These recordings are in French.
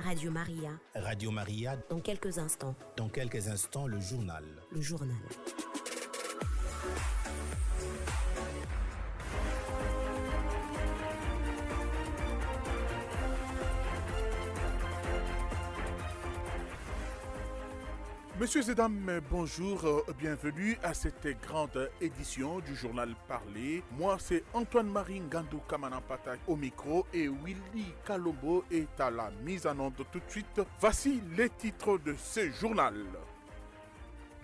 Radio Maria. Radio Maria. Dans quelques instants. Dans quelques instants, le journal. Le journal. Messieurs et dames, bonjour, bienvenue à cette grande édition du journal Parlé. Moi, c'est Antoine-Marie Ngandou Kamanampata au micro et Willy Kalombo est à la mise en onde tout de suite. Voici les titres de ce journal.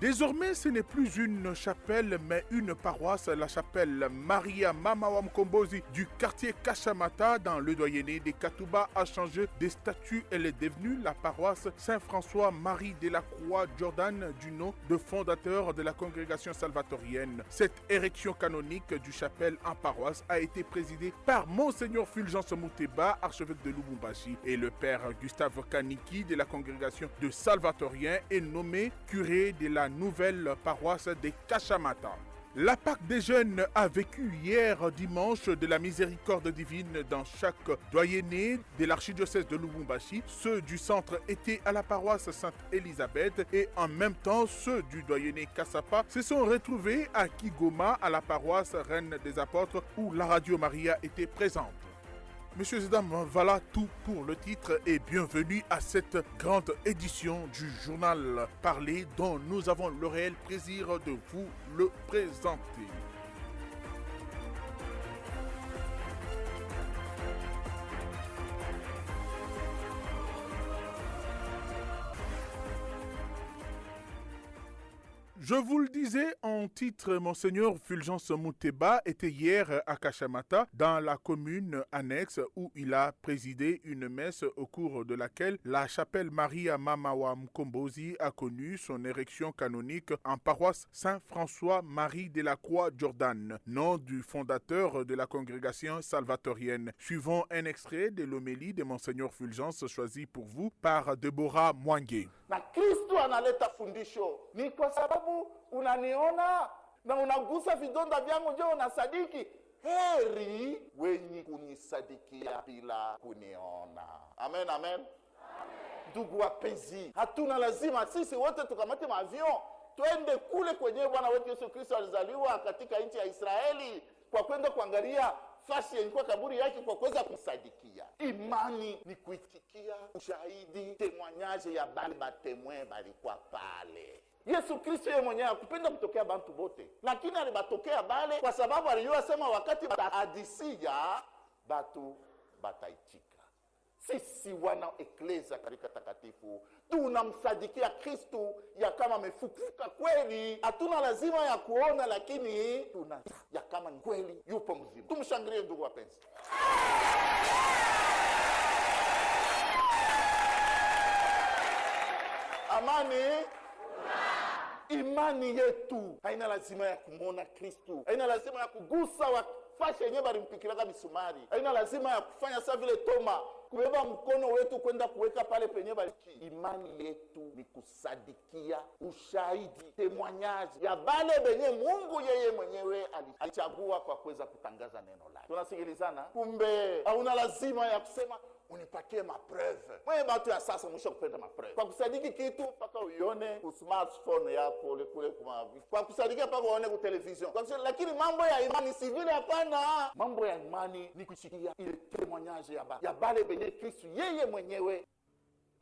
Désormais, ce n'est plus une chapelle, mais une paroisse, la chapelle Maria Mama Mkombozi du quartier Kashamata dans le doyenné des Katouba a changé de statut. Elle est devenue la paroisse Saint-François-Marie de la Croix Jordan du nom de fondateur de la congrégation salvatorienne. Cette érection canonique du chapelle en paroisse a été présidée par Monseigneur Fulgence Mouteba, archevêque de Lubumbashi, et le père Gustave Kaniki de la congrégation de Salvatoriens est nommé curé de la nouvelle paroisse des Kashamata. La Pâque des jeunes a vécu hier dimanche de la miséricorde divine dans chaque doyenné de l'archidiocèse de Lubumbashi. Ceux du centre étaient à la paroisse Sainte-Élisabeth et en même temps ceux du doyenné Kassapa se sont retrouvés à Kigoma à la paroisse Reine des Apôtres où la Radio Maria était présente. Messieurs et dames, voilà tout pour le titre et bienvenue à cette grande édition du journal Parlé dont nous avons le réel plaisir de vous le présenter. Je vous le disais en titre, Monseigneur Fulgence Mouteba était hier à Kashamata, dans la commune annexe où il a présidé une messe au cours de laquelle la chapelle Maria Mama Mkombozi a connu son érection canonique en paroisse Saint-François-Marie de la Croix Jordan, nom du fondateur de la congrégation salvatorienne. Suivons un extrait de l'homélie de Monseigneur Fulgence choisi pour vous par Deborah Mwange. Na Kristo analeta fundisho ni kwa sababu unaniona na unagusa vidonda vyangu, ndio unasadiki. Heri wenye kunisadikia bila kuniona. Amen, amen. Ndugu wapenzi, hatuna lazima sisi wote tukamate maavion twende kule kwenye Bwana wetu Yesu Kristo alizaliwa katika nchi ya Israeli kwa kwenda kuangalia fasi ilikuwa kaburi yake kwa kuweza kumsadikia. Imani ni kuitikia ushahidi, temwanyaje ya bali batemwe balikuwa pale. Yesu Kristo yeye mwenyewe hakupenda kutokea bantu bote, lakini alibatokea bale kwa sababu alijua sema wakati batahadisia batu bataitika. Sisi wana eklezia katika takatifu tunamsadikia Kristo ya kama amefufuka kweli. Hatuna lazima ya kuona, lakini tuna ya kama kweli yupo mzima. Tumshangilie ndugu wapenzi. Amani. Imani yetu haina lazima ya kumwona Kristo, haina lazima ya kugusa wafashe yenyewe balimpikilaka misumari, haina lazima ya kufanya saa vile Toma kubeba mkono wetu kwenda kuweka pale penye baliki. Imani yetu ni kusadikia ushahidi, temwanyaji ya bale benye Mungu yeye mwenyewe alichagua kwa kuweza kutangaza neno lake. Tunasikilizana? Kumbe hauna lazima ya kusema unipatie mapreve. Mwenye batu ya sasa mwisho kupenda mapreve. Kwa kusadiki kitu paka uione ku smartphone yako kule kumavi. Kwa kusadiki paka uone ku television. Lakini mambo ya imani si vile, hapana. Mambo ya imani ni kusikia ile témoignage ya bale benye Kristo yeye mwenyewe.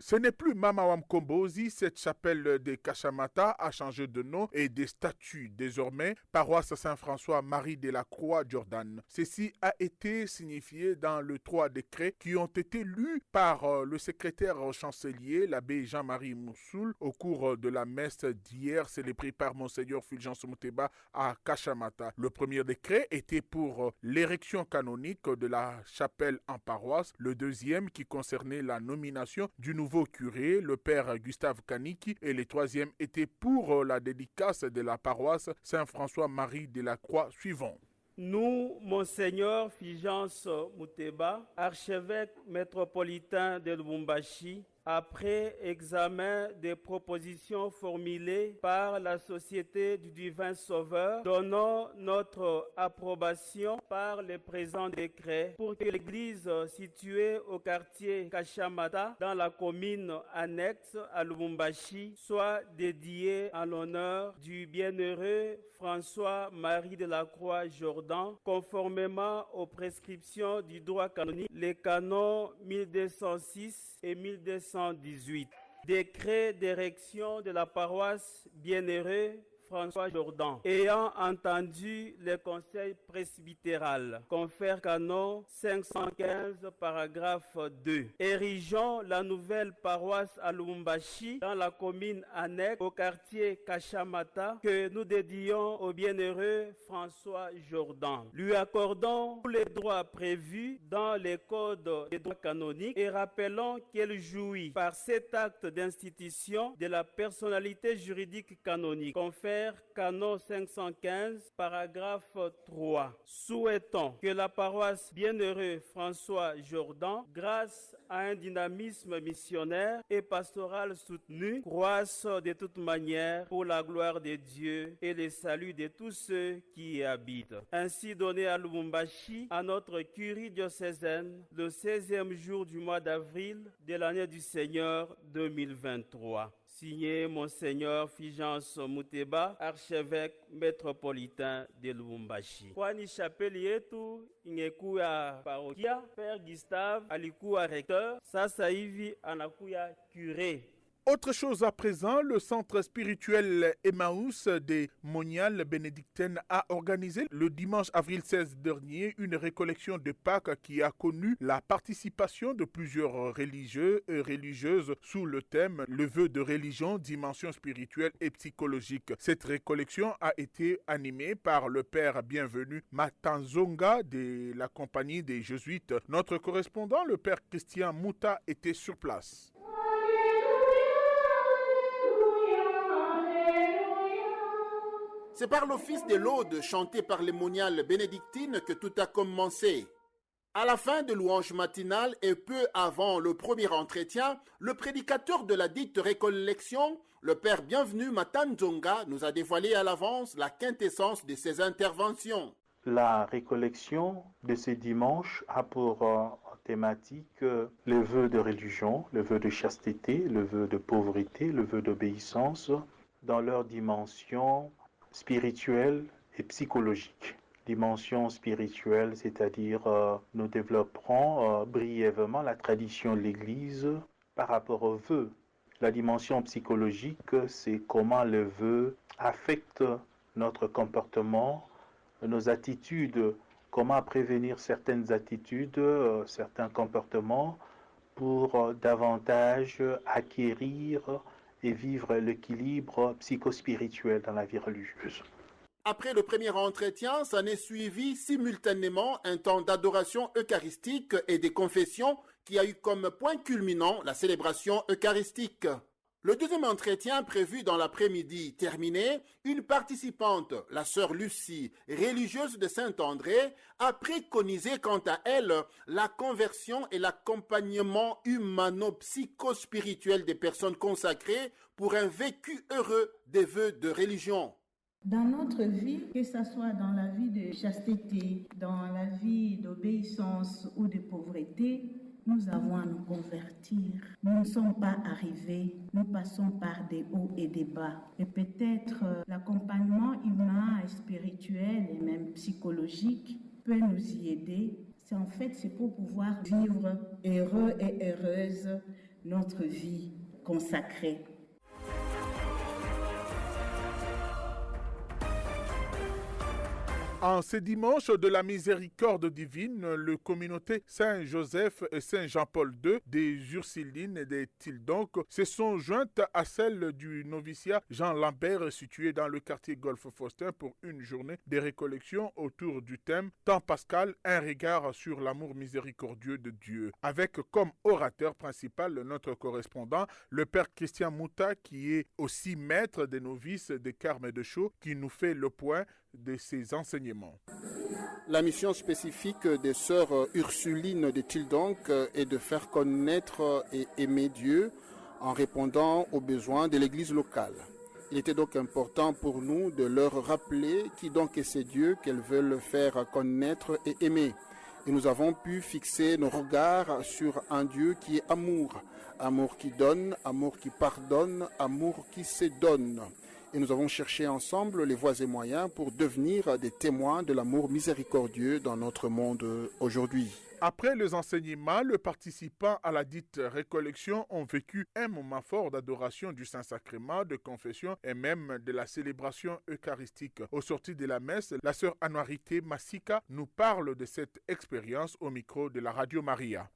Ce n'est plus Mama Mkombozi, cette chapelle de Kashamata a changé de nom et de statut. Désormais, paroisse Saint-François-Marie de la Croix Jordan. Ceci a été signifié dans les 3 décrets qui ont été lus par le secrétaire chancelier, l'abbé Jean-Marie Moussoul, au cours de la messe d'hier célébrée par Monseigneur Fulgence Mouteba à Kashamata. Le premier décret était pour l'érection canonique de la chapelle en paroisse. Le deuxième qui concernait la nomination du nouveau curé, le père Gustave Kaniki, et le troisième était pour la dédicace de la paroisse Saint-François-Marie de la Croix suivant. Nous, Monseigneur Fulgence Mouteba, archevêque métropolitain de Lubumbashi, après examen des propositions formulées par la Société du Divin Sauveur, donnons notre approbation par le présent décret pour que l'église située au quartier Kashamata, dans la commune annexe à Lubumbashi, soit dédiée en l'honneur du bienheureux François-Marie de la Croix-Jordan, conformément aux prescriptions du droit canonique, les canons 1206 et 1218. Décret d'érection de la paroisse bienheureux François Jordan, ayant entendu le conseil presbytéral, confère canon 515, paragraphe 2. Érigeons la nouvelle paroisse à Lubumbashi, dans la commune annexe au quartier Kashamata, que nous dédions au bienheureux François Jordan. Lui accordons tous les droits prévus dans les codes des droits canoniques et rappelons qu'elle jouit par cet acte d'institution de la personnalité juridique canonique, confère canon 515, paragraphe 3. Souhaitons que la paroisse bienheureux François Jordan, grâce à un dynamisme missionnaire et pastoral soutenu, croisse de toute manière pour la gloire de Dieu et le salut de tous ceux qui y habitent. Ainsi donné à Lubumbashi, à notre curie diocésaine, le 16e jour du mois d'avril de l'année du Seigneur 2023. Signé Monseigneur Fulgence Muteba, archevêque métropolitain de Lubumbashi. Kwani chapeli yetu ingekuwa parokia, Père Gustave alikuwa recteur, sasa hivi anakuya curé. Autre chose à présent, le centre spirituel Emmaüs des Moniales bénédictines a organisé le dimanche avril 16 dernier une récollection de Pâques qui a connu la participation de plusieurs religieux et religieuses sous le thème « Le vœu de religion, dimension spirituelle et psychologique ». Cette récollection a été animée par le père bienvenu Matanzonga de la compagnie des Jésuites. Notre correspondant, le père Christian Mouta, était sur place. C'est par l'office de l'Aude chanté par les moniales bénédictines que tout a commencé. À la fin de louange matinale et peu avant le premier entretien, le prédicateur de la dite récollection, le père bienvenu Matanzonga, nous a dévoilé à l'avance la quintessence de ses interventions. La récollection de ce dimanche a pour thématique le vœu de religion, le vœu de chasteté, le vœu de pauvreté, le vœu d'obéissance dans leur dimension spirituelle et psychologique. Dimension spirituelle, c'est-à-dire nous développerons brièvement la tradition de l'Église par rapport au vœu. La dimension psychologique, c'est comment le vœu affecte notre comportement, nos attitudes, comment prévenir certaines attitudes, certains comportements pour davantage acquérir et vivre l'équilibre psychospirituel dans la vie religieuse. Après le premier entretien, s'en est suivi simultanément un temps d'adoration eucharistique et des confessions qui a eu comme point culminant la célébration eucharistique. Le deuxième entretien prévu dans l'après-midi terminé, une participante, la sœur Lucie, religieuse de Saint-André, a préconisé quant à elle la conversion et l'accompagnement humano-psychospirituel des personnes consacrées pour un vécu heureux des vœux de religion. Dans notre vie, que ce soit dans la vie de chasteté, dans la vie d'obéissance ou de pauvreté, nous avons à nous convertir. Nous ne sommes pas arrivés, nous passons par des hauts et des bas. Et peut-être l'accompagnement humain et spirituel et même psychologique peut nous y aider. C'est pour pouvoir vivre heureux et heureuse notre vie consacrée. En ce dimanche de la miséricorde divine, le communauté Saint-Joseph et Saint-Jean-Paul II des Ursulines et des Tildonc se sont jointes à celle du noviciat Jean Lambert situé dans le quartier Golfe-Faustin pour une journée de récollection autour du thème « Temps pascal, un regard sur l'amour miséricordieux de Dieu » avec comme orateur principal notre correspondant, le père Christian Mouta qui est aussi maître des novices des Carmes de Chaux qui nous fait le point de ses enseignements. La mission spécifique des sœurs Ursulines de Tildonc est de faire connaître et aimer Dieu en répondant aux besoins de l'Église locale. Il était donc important pour nous de leur rappeler qui donc est ce Dieu qu'elles veulent faire connaître et aimer. Et nous avons pu fixer nos regards sur un Dieu qui est amour. Amour qui donne, amour qui pardonne, amour qui se donne. Et nous avons cherché ensemble les voies et moyens pour devenir des témoins de l'amour miséricordieux dans notre monde aujourd'hui. Après les enseignements, les participants à la dite récollection ont vécu un moment fort d'adoration du Saint-Sacrement, de confession et même de la célébration eucharistique. Au sortir de la messe, la sœur Anouarité Massika nous parle de cette expérience au micro de la Radio Maria.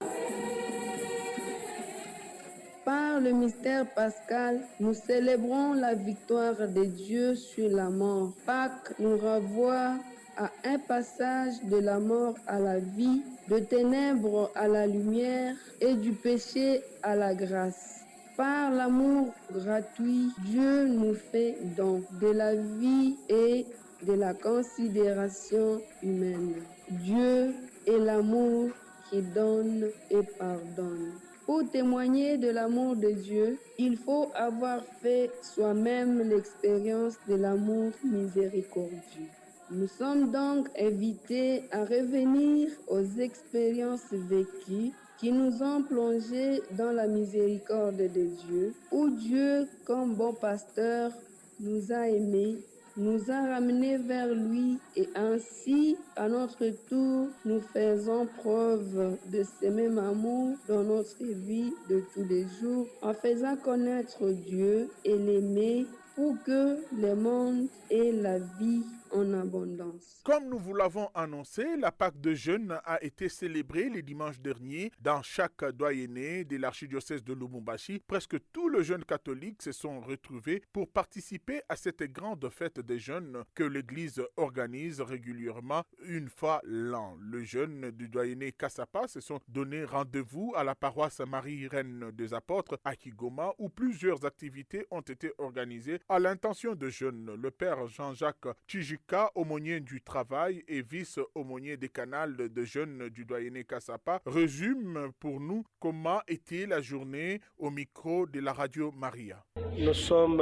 Par le mystère pascal, nous célébrons la victoire de Dieu sur la mort. Pâques nous renvoie à un passage de la mort à la vie, de ténèbres à la lumière et du péché à la grâce. Par l'amour gratuit, Dieu nous fait don de la vie et de la considération humaine. Dieu est l'amour qui donne et pardonne. Pour témoigner de l'amour de Dieu, il faut avoir fait soi-même l'expérience de l'amour miséricordieux. Nous sommes donc invités à revenir aux expériences vécues qui nous ont plongés dans la miséricorde de Dieu, où Dieu, comme bon pasteur, nous a aimés, nous a ramenés vers lui et ainsi, à notre tour, nous faisons preuve de ce même amour dans notre vie de tous les jours en faisant connaître Dieu et l'aimer pour que le monde ait la vie en abondance. Comme nous vous l'avons annoncé, la Pâque de jeûne a été célébrée le dimanche dernier dans chaque doyenné de l'archidiocèse de Lubumbashi. Presque tous les jeunes catholiques se sont retrouvés pour participer à cette grande fête des jeunes que l'Église organise régulièrement une fois l'an. Les jeunes du doyenné Kassapa se sont donné rendez-vous à la paroisse Marie-Reine des Apôtres à Kigoma où plusieurs activités ont été organisées à l'intention de jeunes. Le père Jean-Jacques Tchijika, aumônier du travail et vice-aumônier des canals de jeunes du doyenné Kassapa, résume pour nous comment était la journée au micro de la Radio Maria. Nous sommes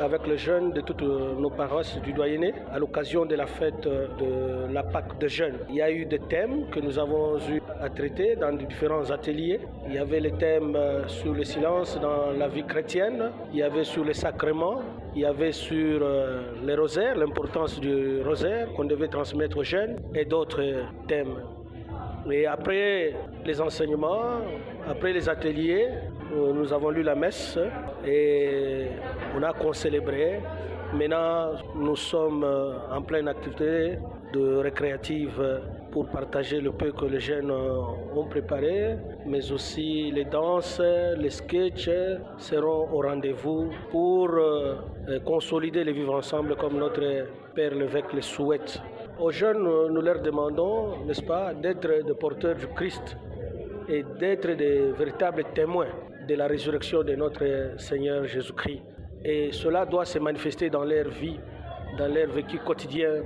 avec les jeunes de toutes nos paroisses du doyenné à l'occasion de la fête de la Pâque de jeunes. Il y a eu des thèmes que nous avons eu à traiter dans différents ateliers. Il y avait les thèmes sur le silence dans la vie chrétienne, il y avait sur les sacrements, il y avait sur les rosaires, l'importance du rosaire qu'on devait transmettre aux jeunes et d'autres thèmes. Et après les enseignements, après les ateliers, nous avons lu la messe et on a concélébré. Maintenant, nous sommes en pleine activité de récréative pour partager le peu que les jeunes ont préparé, mais aussi les danses, les sketchs seront au rendez-vous pour consolider les vivre ensemble comme notre Père l'évêque le souhaite. Aux jeunes, nous leur demandons, n'est-ce pas, d'être des porteurs du Christ et d'être des véritables témoins de la résurrection de notre Seigneur Jésus-Christ. Et cela doit se manifester dans leur vie, dans leur vécu quotidien,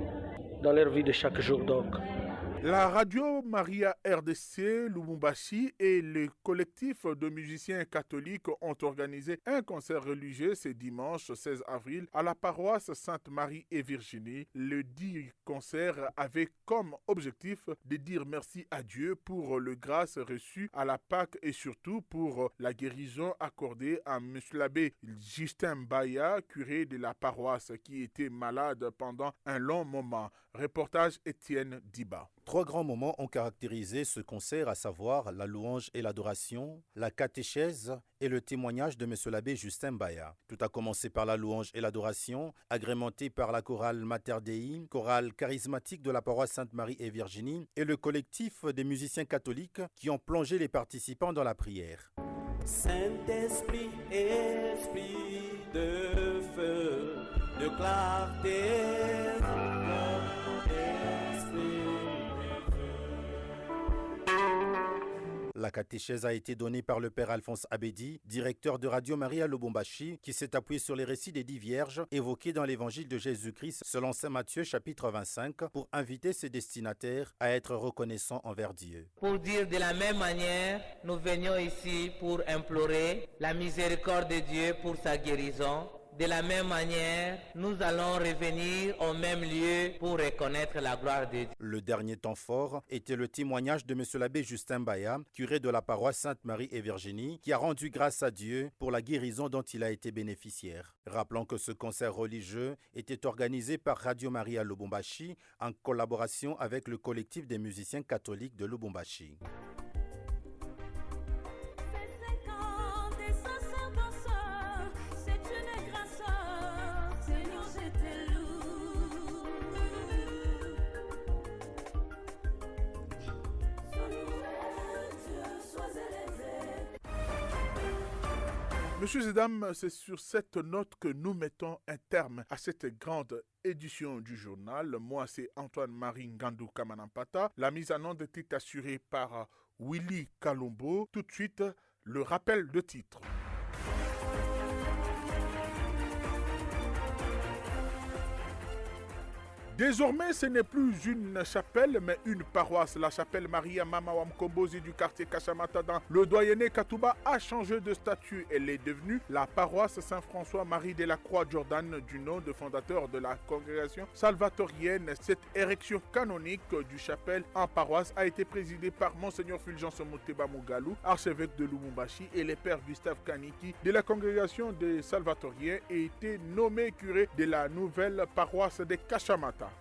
dans leur vie de chaque jour donc. La Radio Maria RDC Lubumbashi et le collectif de musiciens catholiques ont organisé un concert religieux ce dimanche 16 avril à la paroisse Sainte-Marie et Virginie. Le dit concert avait comme objectif de dire merci à Dieu pour le grâce reçue à la Pâque et surtout pour la guérison accordée à M. l'abbé Justin Baya, curé de la paroisse qui était malade pendant un long moment. Reportage Étienne Diba. 3 grands moments ont caractérisé ce concert, à savoir la louange et l'adoration, la catéchèse et le témoignage de M. l'abbé Justin Baya. Tout a commencé par la louange et l'adoration, agrémentée par la chorale Mater Dei, chorale charismatique de la paroisse Sainte-Marie et Virginie, et le collectif des musiciens catholiques qui ont plongé les participants dans la prière. Saint-Esprit, esprit de feu, de clarté, La catéchèse a été donnée par le père Alphonse Abedi, directeur de Radio Maria Lubumbashi, qui s'est appuyé sur les récits des 10 vierges évoqués dans l'évangile de Jésus-Christ selon saint Matthieu chapitre 25 pour inviter ses destinataires à être reconnaissants envers Dieu. Pour dire de la même manière, nous venions ici pour implorer la miséricorde de Dieu pour sa guérison. De la même manière, nous allons revenir au même lieu pour reconnaître la gloire de Dieu. Le dernier temps fort était le témoignage de M. l'abbé Justin Baya, curé de la paroisse Sainte-Marie et Virginie, qui a rendu grâce à Dieu pour la guérison dont il a été bénéficiaire. Rappelons que ce concert religieux était organisé par Radio Maria Lubumbashi en collaboration avec le collectif des musiciens catholiques de Lubumbashi. Messieurs et dames, c'est sur cette note que nous mettons un terme à cette grande édition du journal. Moi, c'est Antoine-Marie Ngandou Kamanampata. La mise en onde était assurée par Willy Kalombo. Tout de suite, le rappel de titre. Désormais, ce n'est plus une chapelle, mais une paroisse. La chapelle Maria Mama Wamkombozi du quartier Kashamata dans le doyenné Katouba a changé de statut. Elle est devenue la paroisse Saint-François-Marie de la Croix-Jordan du nom de fondateur de la congrégation salvatorienne. Cette érection canonique du chapelle en paroisse a été présidée par Monseigneur Fulgence Moteba Mugalou, archevêque de Lubumbashi, et le père Gustave Kaniki de la congrégation des salvatoriens et été nommé curé de la nouvelle paroisse de Kashamata.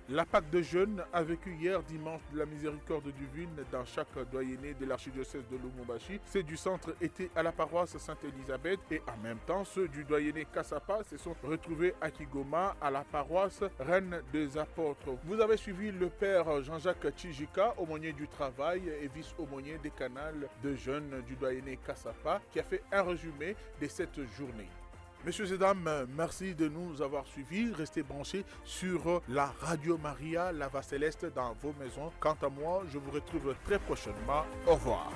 La Pâque de jeûne a vécu hier dimanche de la miséricorde divine dans chaque doyenné de l'archidiocèse de Lubumbashi. Ceux du centre étaient à la paroisse Sainte-Élisabeth et en même temps ceux du doyenné Kassapa se sont retrouvés à Kigoma à la paroisse Reine des Apôtres. Vous avez suivi le père Jean-Jacques Tchijika, aumônier du travail et vice-aumônier des canals de jeûne du doyenné Kassapa, qui a fait un résumé de cette journée. Messieurs et dames, merci de nous avoir suivis. Restez branchés sur la Radio Maria, la Voix Céleste dans vos maisons. Quant à moi, je vous retrouve très prochainement. Au revoir.